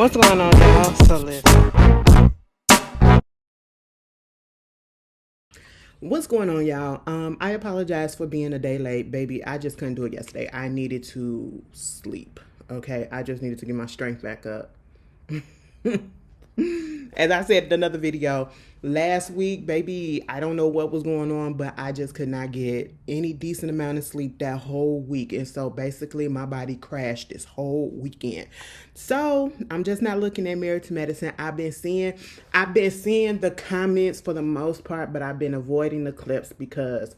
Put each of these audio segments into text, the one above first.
What's going on, y'all? So listen. What's going on, y'all? I apologize for being a day late, baby. I just couldn't do it yesterday. I needed to sleep. Okay, I just needed to get my strength back up. As I said in another video, last week, baby, I don't know what was going on, but I just could not get any decent amount of sleep that whole week. And so basically my body crashed this whole weekend. So I'm just not looking at Married to Medicine. I've been seeing the comments for the most part, but I've been avoiding the clips because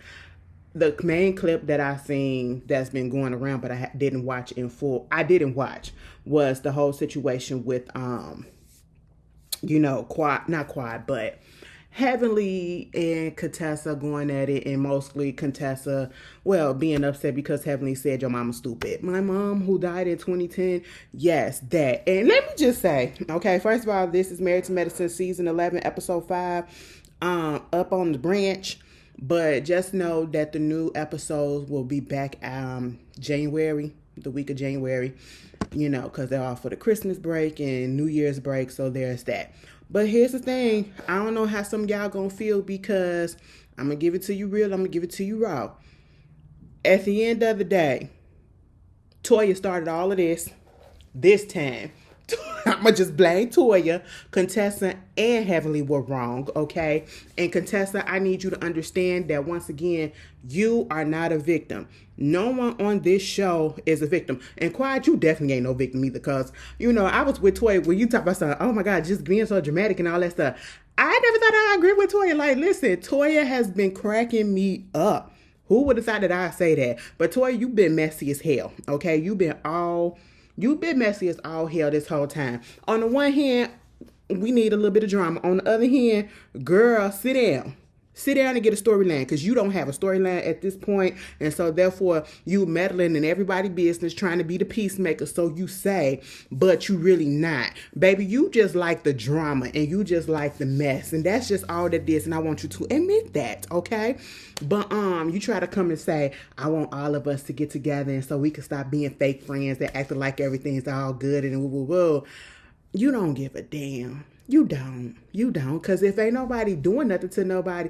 the main clip that I seen that's been going around, but I didn't watch in full. I didn't watch was the whole situation with but Heavenly and Contessa going at it, and mostly Contessa, being upset because Heavenly said your mama's stupid. My mom, who died in 2010, yes, that. And let me just say, okay, first of all, this is Married to Medicine season 11, episode 5, up on the branch. But just know that the new episodes will be back January, the week of January, because they're all for the Christmas break and New Year's break. So there's that. But here's the thing. I don't know how some of y'all gonna feel because I'm gonna give it to you real. I'm gonna give it to you raw. At the end of the day, Toya started all of this time. I'm going to just blame Toya. Contessa and Heavenly were wrong, okay? And Contessa, I need you to understand that once again, you are not a victim. No one on this show is a victim. And Quiet, you definitely ain't no victim either because, I was with Toya when you talk about something, oh my God, just being so dramatic and all that stuff. I never thought I agree with Toya. Like, listen, Toya has been cracking me up. Who would have thought that I'd say that? But Toya, you've been messy as hell, okay? You've been messy as all hell this whole time. On the one hand, we need a little bit of drama. On the other hand, girl, sit down. Sit down and get a storyline because you don't have a storyline at this point. And so therefore, you meddling in everybody's business, trying to be the peacemaker. So you say, but you really not. Baby, you just like the drama and you just like the mess. And that's just all that is. And I want you to admit that, okay? But you try to come and say, I want all of us to get together and so we can stop being fake friends that acting like everything's all good and woo. You don't give a damn. You don't. Because if ain't nobody doing nothing to nobody,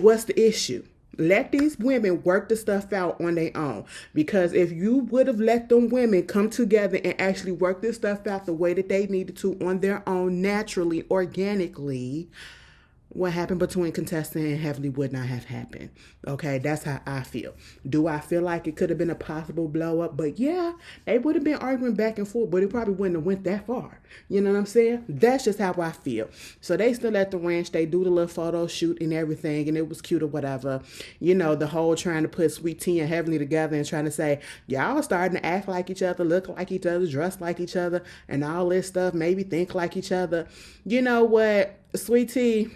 what's the issue? Let these women work the stuff out on their own. Because if you would have let them women come together and actually work this stuff out the way that they needed to on their own, naturally, organically, what happened between Contessa and Heavenly would not have happened. Okay, that's how I feel. Do I feel like it could have been a possible blow up? But yeah, they would have been arguing back and forth, but it probably wouldn't have went that far. You know what I'm saying? That's just how I feel. So they still at the ranch. They do the little photo shoot and everything, and it was cute or whatever. The whole trying to put Sweet Tea and Heavenly together and trying to say, y'all starting to act like each other, look like each other, dress like each other, and all this stuff, maybe think like each other. You know what, Sweet Tea,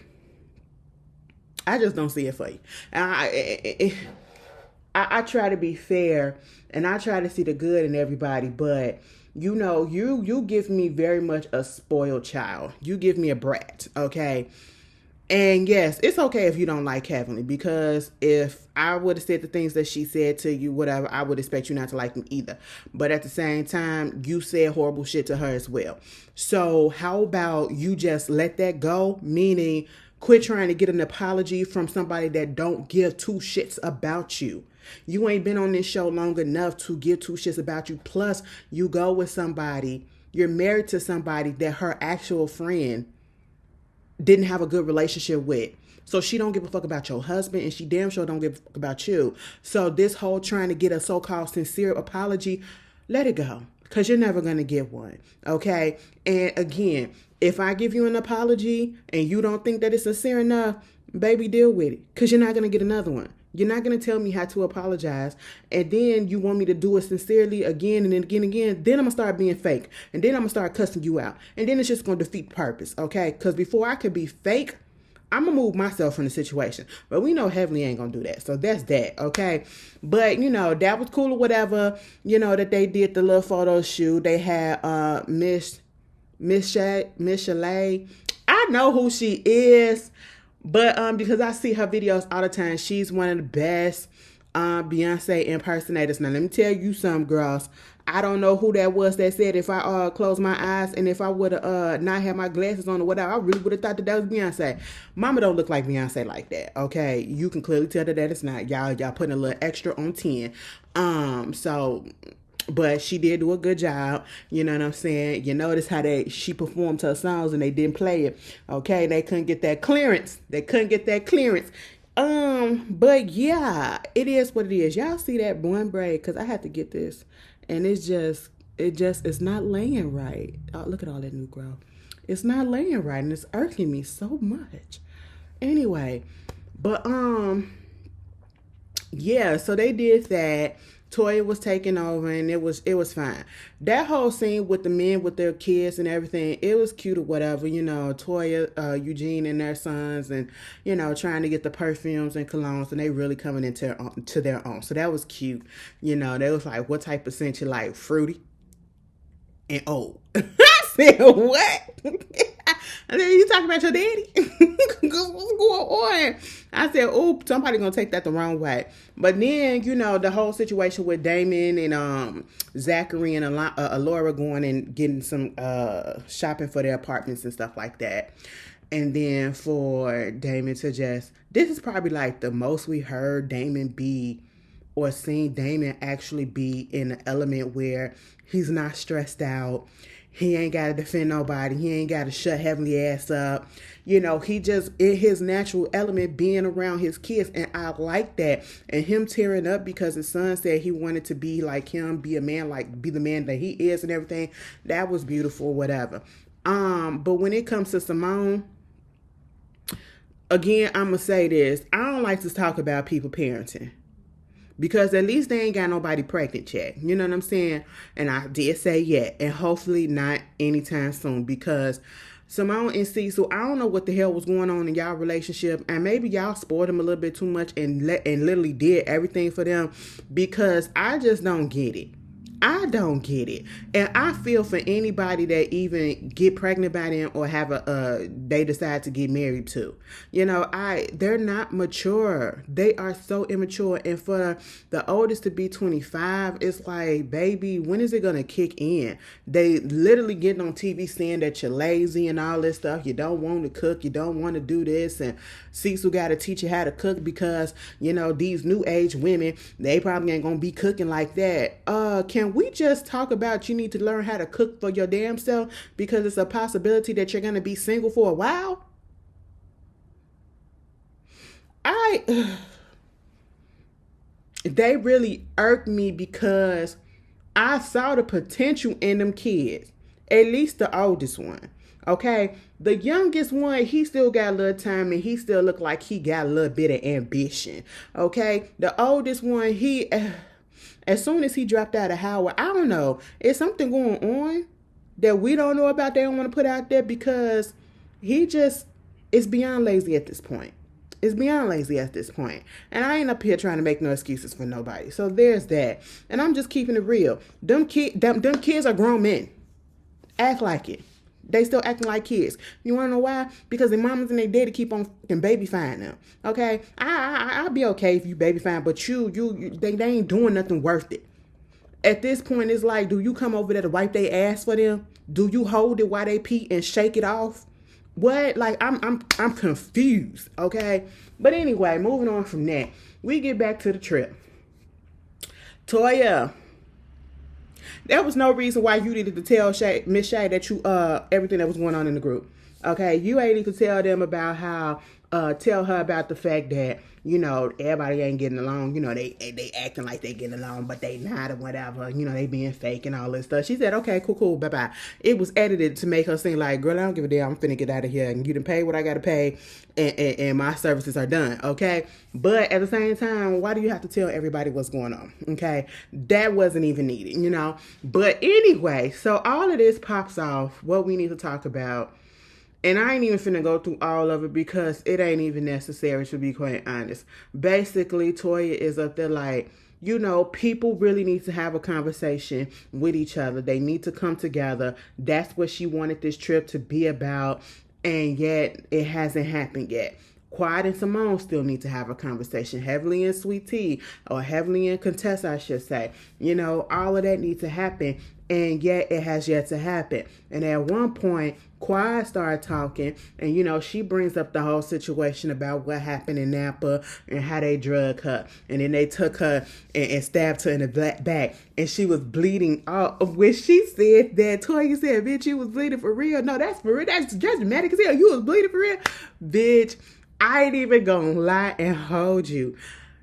I just don't see it for you. I try to be fair and I try to see the good in everybody, but you give me very much a spoiled child. You give me a brat, okay? And yes, it's okay if you don't like Heavenly because if I would have said the things that she said to you, whatever, I would expect you not to like me either. But at the same time, you said horrible shit to her as well. So how about you just let that go? Meaning, quit trying to get an apology from somebody that don't give two shits about you. You ain't been on this show long enough to give two shits about you. Plus, you go with somebody, you're married to somebody that her actual friend didn't have a good relationship with. So she don't give a fuck about your husband and she damn sure don't give a fuck about you. So this whole trying to get a so-called sincere apology, let it go. Because you're never going to get one. Okay? And again, if I give you an apology and you don't think that it's sincere enough, baby, deal with it. Because you're not going to get another one. You're not going to tell me how to apologize. And then you want me to do it sincerely again and then again. Then I'm going to start being fake. And then I'm going to start cussing you out. And then it's just going to defeat purpose. Okay? Because before I could be fake, I'm going to move myself from the situation. But we know Heavenly ain't going to do that. So that's that. Okay? But, that was cool or whatever. That they did the little photo shoot. They had Miss Chalet. I know who she is, but because I see her videos all the time, she's one of the best Beyonce impersonators. Now let me tell you something, girls. I don't know who that was that said if I closed my eyes and if I would have not had my glasses on or whatever, I really would have thought that was Beyonce. Mama don't look like Beyonce like that, okay? You can clearly tell that it's not. Y'all putting a little extra on 10. But she did do a good job. You know what I'm saying? You notice how she performed her songs and they didn't play it. Okay, they couldn't get that clearance. But yeah, it is what it is. Y'all see that one braid? Because I had to get this. And it's not laying right. Oh, look at all that new growth. It's not laying right and it's irking me so much. Anyway, but yeah, so they did that. Toya was taking over and it was fine. That whole scene with the men with their kids and everything, it was cute or whatever. You know, Toya, Eugene and their sons and, you know, trying to get the perfumes and colognes and they really coming into to their own. So that was cute. You know, they was like, what type of scent you like? Fruity and old. I said, what? I said, you talking about your daddy? What's going on? I said, oh, somebody gonna take that the wrong way. But then, you know, the whole situation with Damon and Zachary and Alora going and getting some shopping for their apartments and stuff like that. And then for Damon to this is probably like the most we heard Damon be or seen Damon actually be in an element where he's not stressed out. He ain't got to defend nobody. He ain't got to shut Heavenly ass up. You know, he just in his natural element being around his kids. And I like that. And him tearing up because his son said he wanted to be like him, be a man, like be the man that he is and everything. That was beautiful, whatever. But when it comes to Simone, again, I'm going to say this. I don't like to talk about people parenting. Because at least they ain't got nobody pregnant yet. You know what I'm saying? And I did say yet. And hopefully not anytime soon. Because Simone and Cecil, I don't know what the hell was going on in y'all relationship. And maybe y'all spoiled them a little bit too much and literally did everything for them. Because I just don't get it. I don't get it. And I feel for anybody that even get pregnant by them or have they decide to get married to. You know, they're not mature. They are so immature. And for the oldest to be 25, it's like, baby, when is it going to kick in? They literally getting on TV saying that you're lazy and all this stuff. You don't want to cook. You don't want to do this. And Cecil got to teach you how to cook because, you know, these new age women, they probably ain't going to be cooking like that. Can we just talk about you need to learn how to cook for your damn self because it's a possibility that you're going to be single for a while? They really irked me because I saw the potential in them kids, at least the oldest one. Okay, the youngest one, he still got a little time and he still look like he got a little bit of ambition. Okay, the oldest one, as soon as he dropped out of Howard, I don't know, is something going on that we don't know about, they don't want to put out there because it's beyond lazy at this point. It's beyond lazy at this point. And I ain't up here trying to make no excuses for nobody. So there's that. And I'm just keeping it real. Them kids are grown men. Act like it. They still acting like kids. You want to know why? Because their mamas and their daddy keep on fucking babyfying them. Okay? I'll be okay if you babyfying, but they ain't doing nothing worth it. At this point, it's like, do you come over there to wipe their ass for them? Do you hold it while they pee and shake it off? What? Like, I'm confused. Okay? But anyway, moving on from that, we get back to the trip. Toya, there was no reason why you needed to tell Miss Shay that you everything that was going on in the group. Okay, you ain't need to tell them about how tell her about the fact that, you know, everybody ain't getting along. You know, they acting like they getting along, but they not or whatever. You know, they being fake and all this stuff. She said, okay, cool, bye-bye. It was edited to make her seem like, girl, I don't give a damn. I'm finna get out of here. And you done pay what I got to pay, and my services are done, okay? But at the same time, why do you have to tell everybody what's going on, okay? That wasn't even needed, you know? But anyway, so all of this pops off, what we need to talk about. And I ain't even finna go through all of it because it ain't even necessary, to be quite honest. Basically, Toya is up there like, you know, people really need to have a conversation with each other. They need to come together. That's what she wanted this trip to be about. And yet, it hasn't happened yet. Quiet and Simone still need to have a conversation. Heavenly and Sweet Tea, or Heavenly and Contessa, I should say. All of that needs to happen, and yet it has yet to happen. And at one point, Quiet started talking, and she brings up the whole situation about what happened in Napa and how they drugged her, and then they took her and stabbed her in the back, and she was bleeding out. When she said that, Toya said, "Bitch, you was bleeding for real." No, that's for real. That's just dramatic as hell. You was bleeding for real, bitch. I ain't even gonna lie and hold you.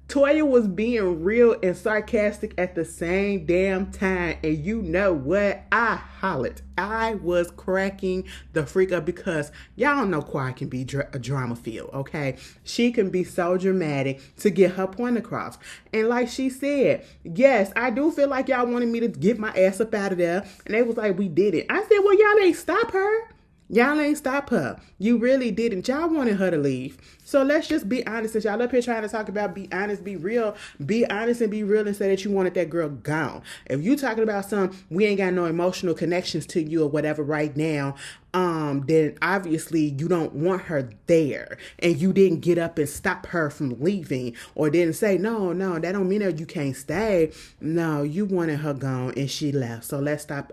Toya was being real and sarcastic at the same damn time. And you know what? I hollered. I was cracking the freak up because y'all know Quiet can be a drama filled, okay? She can be so dramatic to get her point across. And like she said, yes, I do feel like y'all wanted me to get my ass up out of there. And they was like, we did it. I said, well, y'all ain't stop her. Y'all ain't stop her. You really didn't. Y'all wanted her to leave. So let's just be honest. Since y'all up here trying to talk about be honest, be real, be honest and be real and say that you wanted that girl gone. If you talking about we ain't got no emotional connections to you or whatever right now, then obviously you don't want her there, and you didn't get up and stop her from leaving, or didn't say, no, that don't mean that you can't stay. No, you wanted her gone and she left. So let's stop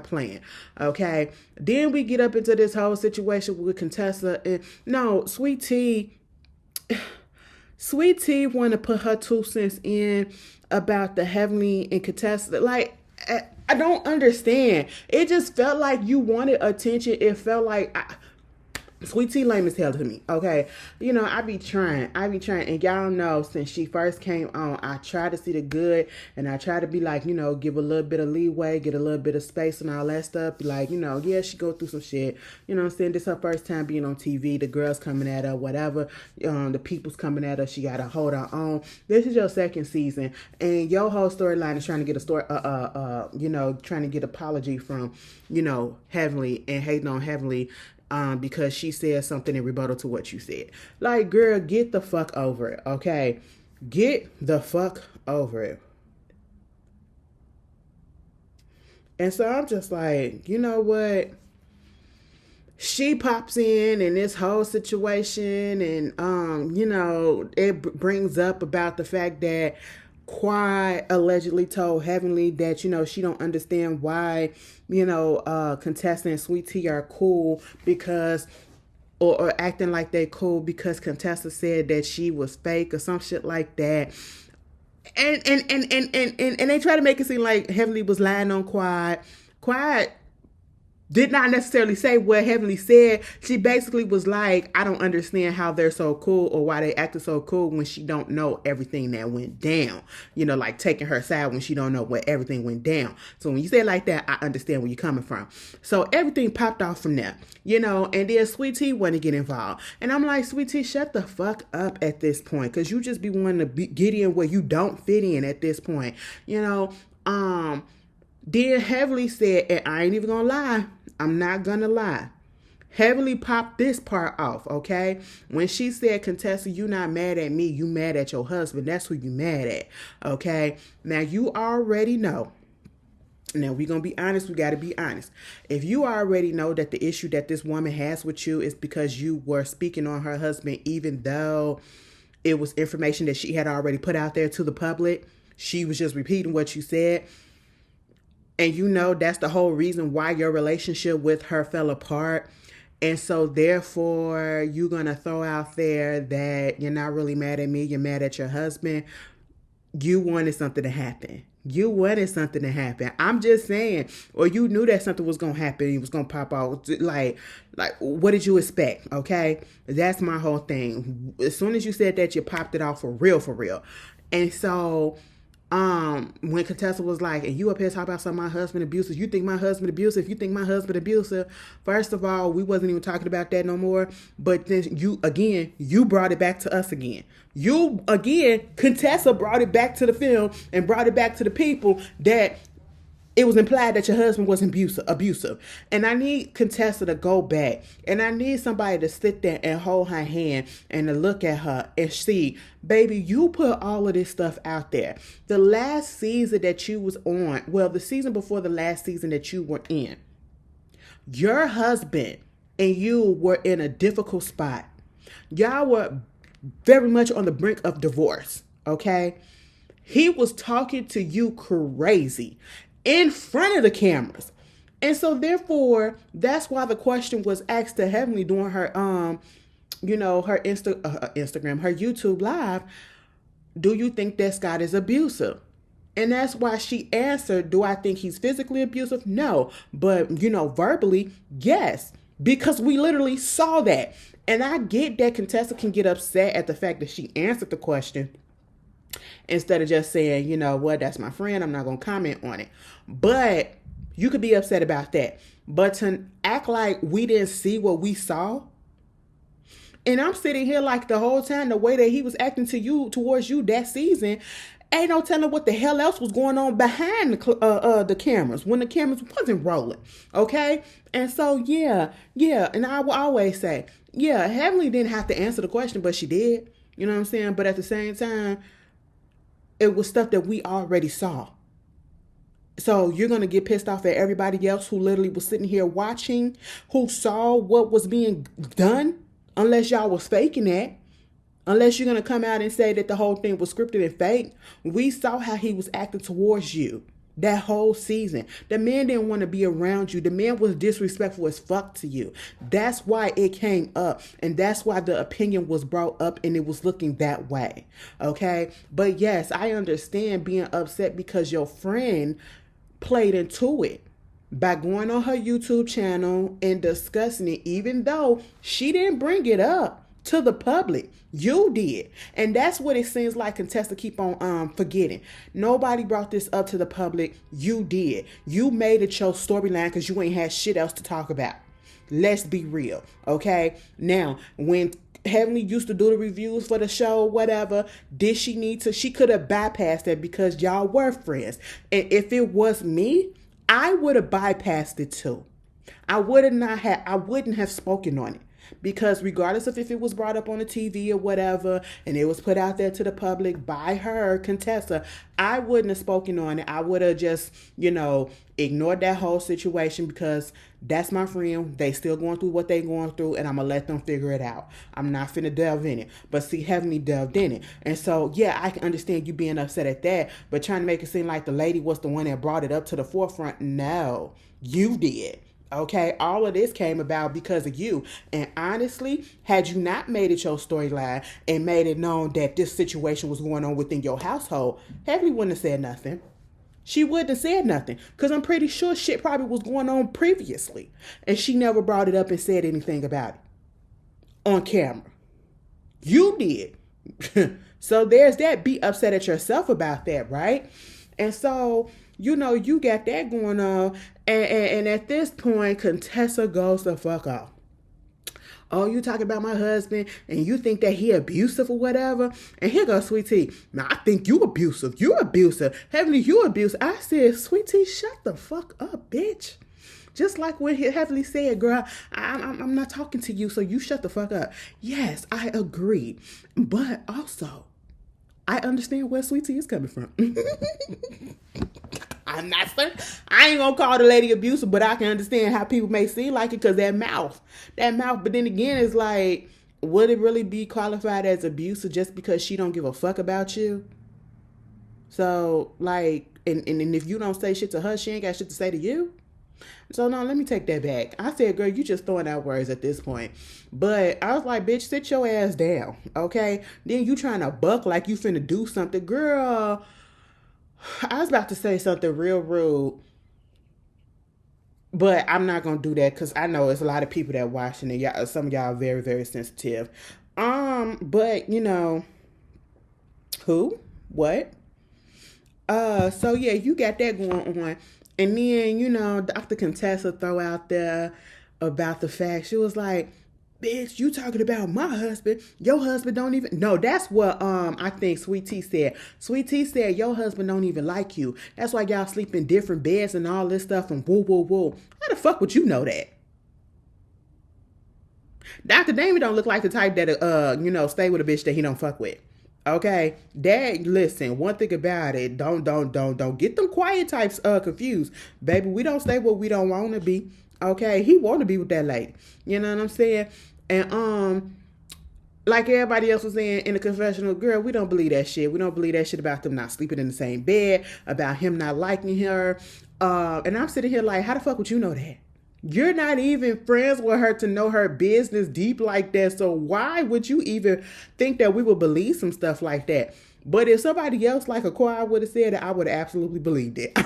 playing. Okay. Then we get up into this whole situation with Contessa, and no, Sweet Tea want to put her 2 cents in about the Heavenly and Contessa. Like, I don't understand. It just felt like you wanted attention. It felt like Sweet Tea lame as hell to me, okay? I be trying, and y'all know since she first came on, I try to see the good, and I try to be like, give a little bit of leeway, get a little bit of space and all that stuff, be like, yeah, she go through some shit, I'm saying? This her first time being on TV, the girls coming at her, whatever, the people's coming at her, she gotta hold her own. This is your second season, and your whole storyline is trying to get trying to get apology from, Heavenly, and hating on Heavenly, because she said something in rebuttal to what you said. Like, girl, get the fuck over it, okay? Get the fuck over it. And so I'm just like, you know what? She pops in this whole situation, and, it brings up about the fact that Quiet allegedly told Heavenly that, she don't understand why, Contessa and Sweet Tea are cool because, or acting like they cool because Contessa said that she was fake or some shit like that. And they try to make it seem like Heavenly was lying on Quiet. Quiet did not necessarily say what Heavenly said. She basically was like, I don't understand how they're so cool or why they acted so cool when she don't know everything that went down. Like taking her side when she don't know what everything went down. So when you say it like that, I understand where you're coming from. So everything popped off from there, and then Sweet Tea wanted to get involved. And I'm like, Sweet Tea, shut the fuck up at this point, because you just be wanting to get in where you don't fit in at this point, Then Heavenly said, and I ain't even gonna lie, I'm not gonna lie. Heavenly popped this part off, okay? When she said, Contessa, you not mad at me, you mad at your husband. That's who you mad at, okay? Now, you already know. Now, we're going to be honest. We got to be honest. If you already know that the issue that this woman has with you is because you were speaking on her husband, even though it was information that she had already put out there to the public, she was just repeating what you said. And that's the whole reason why your relationship with her fell apart. And so therefore, you're going to throw out there that you're not really mad at me. You're mad at your husband. You wanted something to happen. I'm just saying. Or you knew that something was going to happen. It was going to pop out. Like, what did you expect? Okay. That's my whole thing. As soon as you said that, you popped it off for real. And so, when Contessa was like, and you up here talking about some of my husband abusive, you think my husband abusive, first of all, we wasn't even talking about that no more. But then you brought it back to us again. Contessa brought it back to the film and brought it back to the people that it was implied that your husband was abusive. And I need Contessa to go back. And I need somebody to sit there and hold her hand and to look at her and see, baby, you put all of this stuff out there. The last season that you was on, the season before the last season that you were in, your husband and you were in a difficult spot. Y'all were very much on the brink of divorce, okay? He was talking to you crazy in front of the cameras. And so therefore, that's why the question was asked to Heavenly during her her Instagram, her YouTube live. Do you think that Scott is abusive? And that's why she answered, do I think he's physically abusive? No. But, verbally, yes. Because we literally saw that. And I get that Contessa can get upset at the fact that she answered the question instead of just saying, that's my friend, I'm not going to comment on it. But you could be upset about that. But to act like we didn't see what we saw, and I'm sitting here like the whole time, the way that he was acting towards you that season, ain't no telling what the hell else was going on behind the cameras when the cameras wasn't rolling, okay? And so, yeah, and I will always say, yeah, Heavenly didn't have to answer the question, but she did, you know what I'm saying? But at the same time, it was stuff that we already saw. So you're going to get pissed off at everybody else who literally was sitting here watching, who saw what was being done, unless y'all was faking that. Unless you're going to come out and say that the whole thing was scripted and fake. We saw how he was acting towards you that whole season. The man didn't want to be around you. The man was disrespectful as fuck to you. That's why it came up. And that's why the opinion was brought up and it was looking that way. Okay? But yes, I understand being upset because your friend played into it by going on her YouTube channel and discussing it, even though she didn't bring it up to the public. You did. And that's what it seems like Contessa keep on forgetting. Nobody brought this up to the public. You did. You made it your storyline because you ain't had shit else to talk about. Let's be real. Okay? Now, when Heavenly used to do the reviews for the show, whatever, did she need to? She could have bypassed that because y'all were friends. And if it was me, I would have bypassed it too. I wouldn't have spoken on it. Because regardless of if it was brought up on the TV or whatever, and it was put out there to the public by her, Contessa, I wouldn't have spoken on it. I would have just, ignored that whole situation because that's my friend. They still going through what they going through, and I'm going to let them figure it out. I'm not finna delve in it. But see, Heavenly delved in it. And so, yeah, I can understand you being upset at that, but trying to make it seem like the lady was the one that brought it up to the forefront. No, you did. Okay, all of this came about because of you. And honestly, had you not made it your storyline and made it known that this situation was going on within your household, Heavenly wouldn't have said nothing. She wouldn't have said nothing because I'm pretty sure shit probably was going on previously. And she never brought it up and said anything about it on camera. You did. So there's that. Be upset at yourself about that, right? And so, you got that going on. And at this point, Contessa goes the fuck off. Oh, you talking about my husband and you think that he abusive or whatever? And here goes Sweet Tea. Now, I think you abusive. You abusive. Heavenly, you abusive. I said, Sweet Tea, shut the fuck up, bitch. Just like when Heavenly said, girl, I'm not talking to you, so you shut the fuck up. Yes, I agree. But also, I understand where Sweet Tea is coming from. I'm not certain. I ain't gonna call the lady abusive, but I can understand how people may seem like it because that mouth. But then again, it's like, would it really be qualified as abusive just because she don't give a fuck about you? So, like, and if you don't say shit to her, she ain't got shit to say to you. So, no, let me take that back. I said, girl, you just throwing out words at this point. But I was like, bitch, sit your ass down, okay? Then you trying to buck like you finna do something. Girl, I was about to say something real rude, but I'm not going to do that because I know it's a lot of people that watching it. Y'all, some of y'all are very, very sensitive. But, who? What? So, yeah, you got that going on. And then, Dr. Contessa throw out there about the fact, she was like, bitch, you talking about my husband. Your husband don't even... No, that's what I think Sweet Tea said. Sweet Tea said, your husband don't even like you. That's why y'all sleep in different beds and all this stuff and woo, woo, woo. How the fuck would you know that? Dr. Damon don't look like the type that, stay with a bitch that he don't fuck with. Okay, Dad, listen, one thing about it, don't get them quiet types confused. Baby, we don't stay where we don't want to be. Okay, he want to be with that lady. You know what I'm saying? And like everybody else was saying in the confessional, girl, we don't believe that shit. We don't believe that shit about them not sleeping in the same bed, about him not liking her. And I'm sitting here like, how the fuck would you know that? You're not even friends with her to know her business deep like that. So why would you even think that we would believe some stuff like that? But if somebody else like Aqua would have said it, I would have absolutely believed it.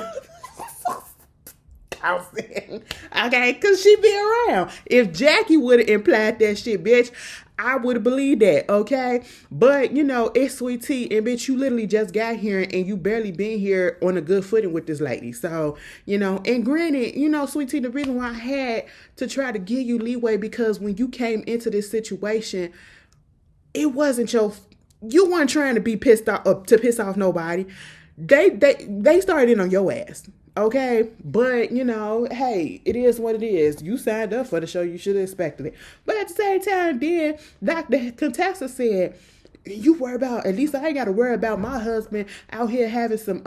I'm saying, okay, because she be around. If Jackie would have implied that shit, bitch, I would have believed that, okay? But, you know, it's Sweet Tea, and bitch, you literally just got here, and you barely been here on a good footing with this lady. So, you know, and granted, you know, Sweet Tea, the reason why I had to try to give you leeway, because when you came into this situation, it wasn't you weren't trying to be pissed off, to piss off nobody. They started in on your ass. Okay, but you know, hey, it is what it is. You signed up for the show, you should have expected it. But at the same time, then Dr. Contessa said, you worry about, at least I ain't gotta worry about my husband out here having some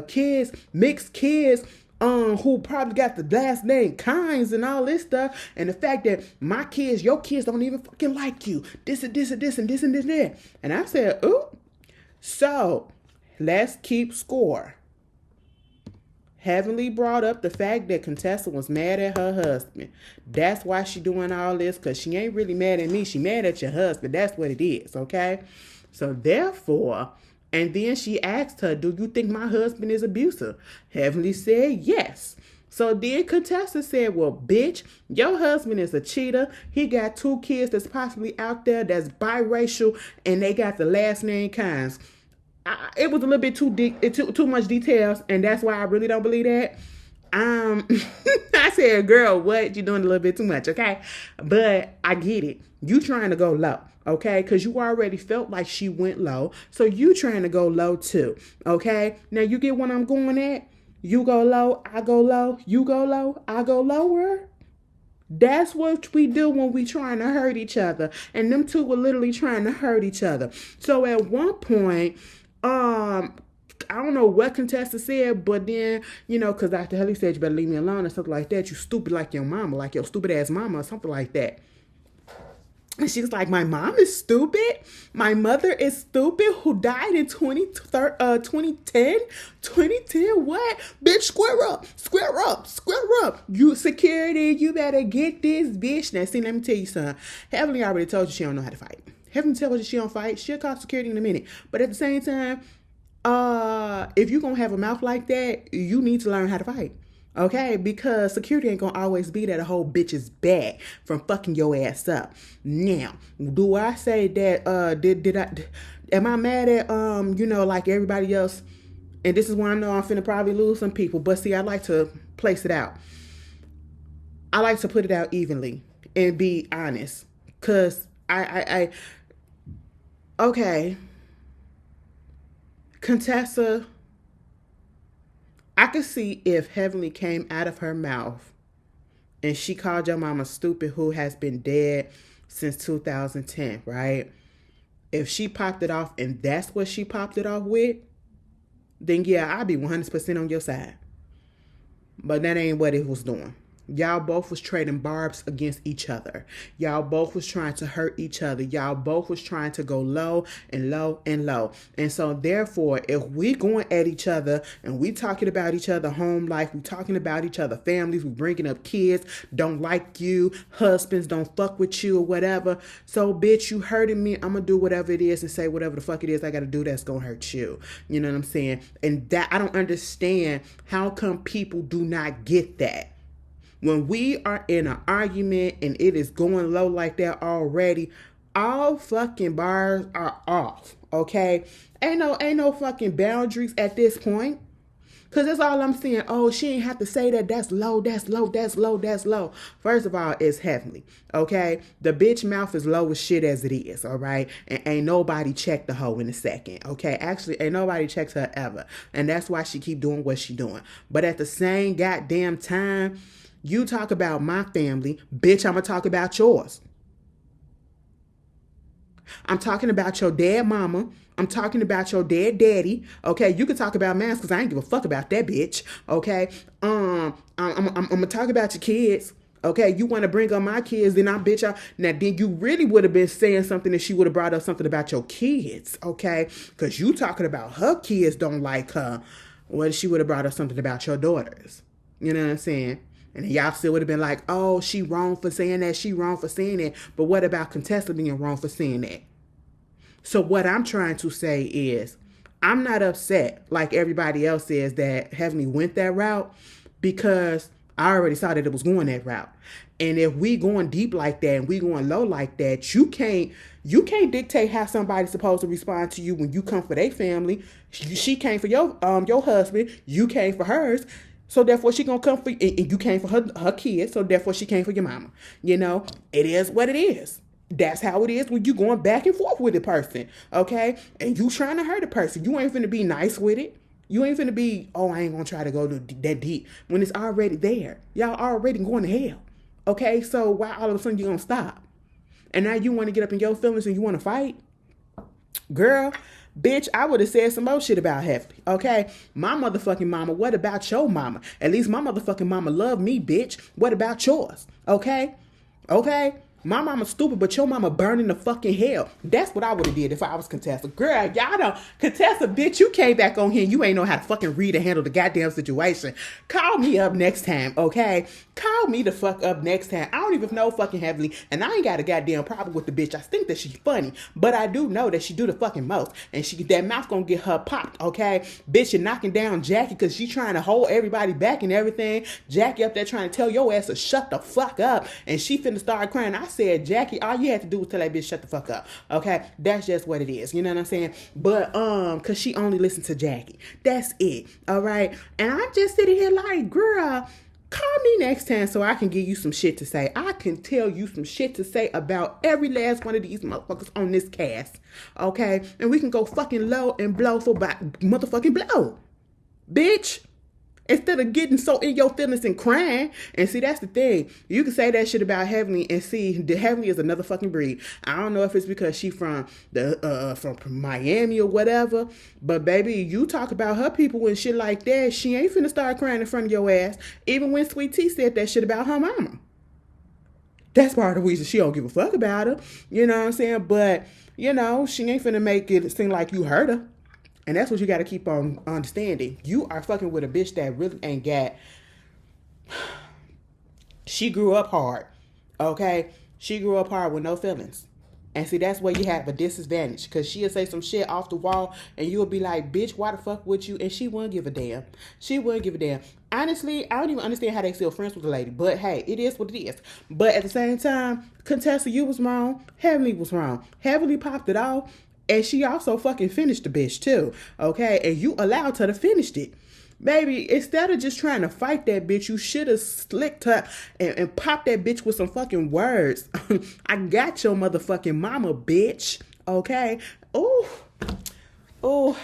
kids, mixed kids, who probably got the last name Kynes and all this stuff, and the fact that my kids, your kids don't even fucking like you. This and this and this and this and this and that. And I said, ooh, so let's keep score. Heavenly brought up the fact that Contessa was mad at her husband. That's why she doing all this, because she ain't really mad at me. She mad at your husband. That's what it is, okay? So therefore, and then she asked her, do you think my husband is abusive? Heavenly said yes. So then Contessa said, well, bitch, your husband is a cheater. He got 2 kids that's possibly out there that's biracial, and they got the last name Kynes. It was a little bit too much details, and that's why I really don't believe that. I said, girl, what? You're doing a little bit too much, okay? But I get it. You trying to go low, okay? Because you already felt like she went low, so you trying to go low too, okay? Now, you get what I'm going at? You go low, I go low. You go low, I go lower. That's what we do when we trying to hurt each other. And them two were literally trying to hurt each other. So at one point, I don't know what Contessa said, but then, you know, because Dr. Helly said you better leave me alone or something like that. You stupid like your mama, like your stupid ass mama or something like that. And she's like, my mom is stupid. My mother is stupid, who died in 2010. 2010, what? Bitch, square up, square up, square up. You security, you better get this, bitch. Now, see, let me tell you something. Heavenly already told you she don't know how to fight. Heavenly told you she don't fight. She'll call security in a minute. But at the same time, if you're going to have a mouth like that, you need to learn how to fight. Okay, because security ain't gonna always be there to hold bitches back from fucking your ass up. Now, do I say that am I mad at you know, like everybody else? And this is why I know I'm finna probably lose some people, but see, I like to place it out. I like to put it out evenly and be honest. Cause okay. Contessa, I could see if Heavenly came out of her mouth and she called your mama stupid, who has been dead since 2010, right? If she popped it off and that's what she popped it off with, then yeah, I'd be 100% on your side. But that ain't what it was doing. Y'all both was trading barbs against each other. Y'all both was trying to hurt each other. Y'all both was trying to go low and low and low. And so therefore, if we going at each other and we talking about each other home life, we talking about each other families, we bringing up kids, don't like you, husbands don't fuck with you or whatever. So bitch, you hurting me. I'm going to do whatever it is and say whatever the fuck it is I got to do that's going to hurt you. You know what I'm saying? And that I don't understand how come people do not get that. When we are in an argument and it is going low like that already, all fucking bars are off, okay? Ain't no fucking boundaries at this point. Because that's all I'm saying. Oh, she ain't have to say that. That's low, that's low, that's low, that's low. First of all, it's Heavenly, okay? The bitch mouth is low as shit as it is, all right? And ain't nobody checked the hoe in a second, okay? Actually, ain't nobody checks her ever. And that's why she keep doing what she doing. But at the same goddamn time, you talk about my family, bitch, I'm going to talk about yours. I'm talking about your dead mama. I'm talking about your dead daddy. Okay, you can talk about mine because I ain't give a fuck about that bitch. Okay, I'm going to talk about your kids. Okay, you want to bring up my kids, then I bitch out. Now, then you really would have been saying something if she would have brought up something about your kids, okay? Because you talking about her kids don't like her. Well, she would have brought up something about your daughters. You know what I'm saying? And y'all still would have been like, oh, she wrong for saying that. She wrong for saying that. But what about Contessa being wrong for saying that? So what I'm trying to say is, I'm not upset like everybody else is that Heavenly went that route, because I already saw that it was going that route. And if we going deep like that and we going low like that, you can't dictate how somebody's supposed to respond to you when you come for their family. She came for your husband, you came for hers. So therefore she gonna come for you, and you came for her kids, so therefore she came for your mama. You know, it is what it is. That's how it is when you going back and forth with a person, okay? And you trying to hurt a person. You ain't finna be nice with it. You ain't finna be, oh, I ain't gonna try to go that deep when it's already there. Y'all already going to hell, okay? So why all of a sudden you gonna stop? And now you want to get up in your feelings and you want to fight? Girl, bitch, I would have said some more shit about Heavenly, okay? My motherfucking mama, what about your mama? At least my motherfucking mama love me, bitch. What about yours, okay? Okay? My mama stupid, but your mama burning the fucking hell. That's what I would have did if I was Contessa. Girl, y'all don't. Contessa, bitch, you came back on here and you ain't know how to fucking read and handle the goddamn situation. Call me up next time, okay? Call me the fuck up next time. I don't even know fucking Heavenly, and I ain't got a goddamn problem with the bitch. I think that she's funny, but I do know that she do the fucking most, and that mouth gonna get her popped, okay? Bitch, you're knocking down Jackie because she trying to hold everybody back and everything. Jackie up there trying to tell your ass to shut the fuck up, and she finna start crying. I said, Jackie, all you had to do was tell that bitch shut the fuck up, okay? That's just what it is, you know what I'm saying? But cause she only listened to Jackie. That's it, all right? And I'm just sitting here like, girl, call me next time so I can give you some shit to say. I can tell you some shit to say about every last one of these motherfuckers on this cast, okay? And we can go fucking low and blow for motherfucking blow, bitch. Instead of getting so in your feelings and crying. And see, that's the thing. You can say that shit about Heavenly and see, the Heavenly is another fucking breed. I don't know if it's because she from Miami or whatever. But baby, you talk about her people and shit like that, she ain't finna start crying in front of your ass. Even when Sweet Tea said that shit about her mama. That's part of the reason she don't give a fuck about her. You know what I'm saying? But, you know, she ain't finna make it seem like you hurt her. And that's what you got to keep on understanding. You are fucking with a bitch that really ain't got... She grew up hard, okay? She grew up hard with no feelings. And see, that's where you have a disadvantage. Because she'll say some shit off the wall and you'll be like, bitch, why the fuck would you? And she wouldn't give a damn. She wouldn't give a damn. Honestly, I don't even understand how they still friends with the lady. But hey, it is what it is. But at the same time, Contessa, you was wrong. Heavenly was wrong. Heavenly popped it off. And she also fucking finished the bitch too, okay? And you allowed her to finish it. Baby, instead of just trying to fight that bitch, you should have slicked her and popped that bitch with some fucking words. I got your motherfucking mama, bitch, okay? Ooh, ooh.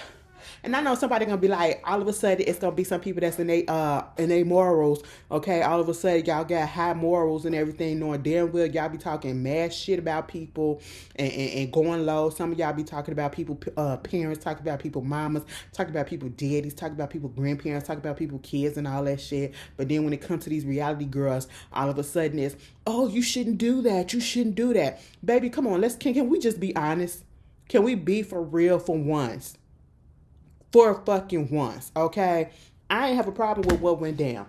And I know somebody gonna be like, all of a sudden it's gonna be some people that's in they morals, okay? All of a sudden y'all got high morals and everything, knowing damn well y'all be talking mad shit about people and going low. Some of y'all be talking about people, parents, talking about people mamas, talking about people daddies, talking about people grandparents, talking about people kids and all that shit. But then when it comes to these reality girls, all of a sudden it's, oh, you shouldn't do that. You shouldn't do that. Baby, come on, can we just be honest? Can we be for real for once? For fucking once, okay? I ain't have a problem with what went down.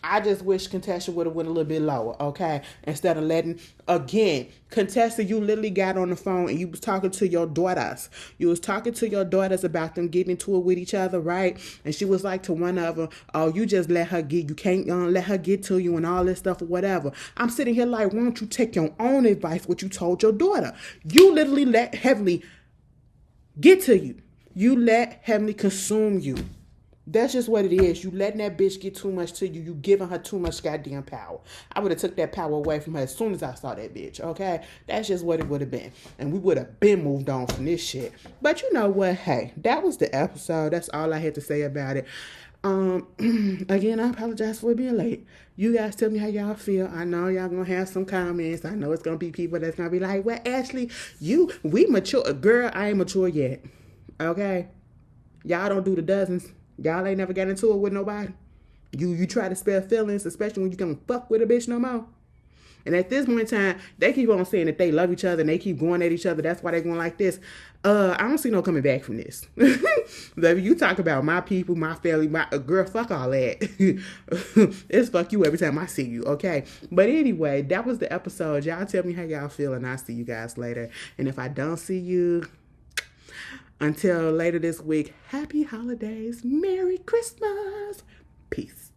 I just wish Contessa would have went a little bit lower, okay? Instead of letting, again, Contessa, you literally got on the phone and you was talking to your daughters. You was talking to your daughters about them getting into it with each other, right? And she was like to one of them, oh, you just let her get, you can't let her get to you and all this stuff or whatever. I'm sitting here like, why don't you take your own advice, what you told your daughter? You literally let Heavenly get to you. You let Heavenly consume you. That's just what it is. You letting that bitch get too much to you. You giving her too much goddamn power. I would have took that power away from her as soon as I saw that bitch, okay? That's just what it would have been. And we would have been moved on from this shit. But you know what? Hey, that was the episode. That's all I had to say about it. Again, I apologize for being late. You guys tell me how y'all feel. I know y'all gonna have some comments. I know it's gonna be people that's gonna be like, well, Ashley, we mature. Girl, I ain't mature yet. Okay? Y'all don't do the dozens. Y'all ain't never got into it with nobody. You try to spare feelings, especially when you can't fuck with a bitch no more. And at this point in time, they keep on saying that they love each other and they keep going at each other. That's why they're going like this. I don't see no coming back from this. Baby, you talk about my people, my family, my girl, fuck all that. It's fuck you every time I see you, okay? But anyway, that was the episode. Y'all tell me how y'all feel, and I'll see you guys later. And if I don't see you until later this week, happy holidays, Merry Christmas, peace.